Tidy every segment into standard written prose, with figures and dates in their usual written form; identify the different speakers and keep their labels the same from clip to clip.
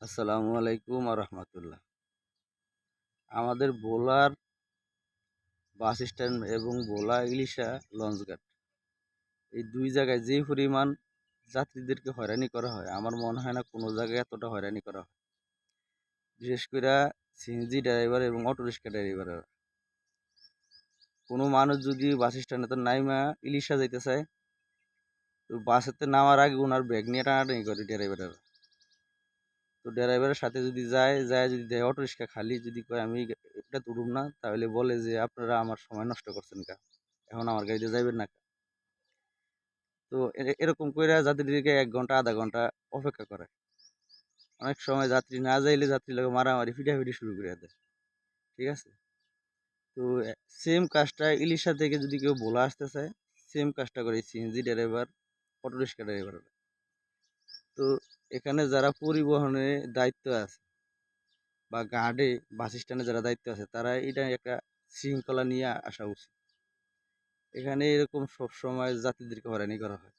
Speaker 1: আসসালামু আলাইকুম রহমতুল্লাহ। আমাদের ভোলার বাস স্ট্যান্ড এবং ভোলা ইলিশা লঞ্চঘাট এই দুই জায়গায় যে পরিমাণ যাত্রীদেরকে হয়রানি করা হয়, আমার মনে হয় না কোনো জায়গায় এতটা হয়রানি করা হয়। বিশেষ করে সিএনজি ড্রাইভার এবং অটো রিক্সা ড্রাইভার, কোনো মানুষ যদি বাস স্ট্যান্ডে তো নাইমা ইলিশা যাইতে চায়, তো বাসেতে নামার আগে ওনার ব্যাগ নিয়ে টানাটানি করে ড্রাইভারের। তো ড্রাইভারের সাথে যদি যায় যদি দেয় অটো রিক্সা খালি, যদি কয় আমি এটা তুলুম না, তাহলে বলে যে আপনারা আমার সময় নষ্ট করছেন কা, এখন আমার গাড়িতে যাইবেন না কা। তো এরকম কইরা যাত্রীদেরকে ১ ঘন্টা ০.৫ ঘন্টা অপেক্ষা করায়। অনেক সময় যাত্রী না যাইলে যাত্রীর লগে মারামারি পিটাপিটি শুরু করে দেয়। ঠিক আছে? তো সেম কাজটা ইলিশা থেকে যদি কেউ ভোলা আসতে চায়, সেম কাজটা করে সিএনজি ড্রাইভার, অটো রিক্সা ড্রাইভাররা। তো এখানে যারা পরিবহনে দায়িত্ব আছে বা গার্ডে বাস স্ট্যান্ডে যারা দায়িত্ব আছে, তারা এটা একটা শৃঙ্খলা নিয়ে আসা উচিত। এখানে এরকম সবসময় যাত্রীদেরকে হয়রানি করা হয়।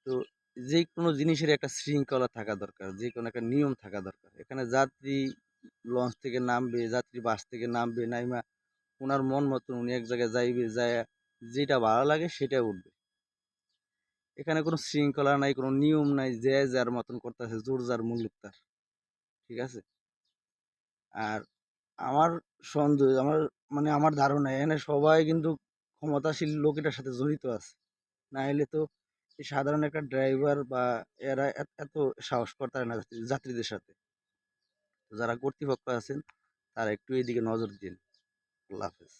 Speaker 1: তো যে কোনো জিনিসের একটা শৃঙ্খলা থাকা দরকার, যে কোনো একটা নিয়ম থাকা দরকার। এখানে যাত্রী লঞ্চ থেকে নামবে, যাত্রী বাস থেকে নামবে, নাইমা উনার মন মতন উনি এক জায়গায় যাইবে, যায়া যেটা ভালো লাগে সেটা উঠবে। এখানে কোনো শৃঙ্খলা নাই, কোনো নিয়ম নাই, যে যার মতন করতেছে, জোর যার মুলুক তার। ঠিক আছে? আর আমার সন্দেহ, আমার ধারণা এখানে সবাই কিন্তু ক্ষমতাশীল লোক এটার সাথে জড়িত আছে। না হলে তো এই সাধারণ একটা ড্রাইভার বা এরা এত সাহস করতে পারে না যাত্রীদের সাথে। তো যারা কর্তৃপক্ষ আছেন তারা একটু এদিকে নজর দিন। আল্লাহ হাফেজ।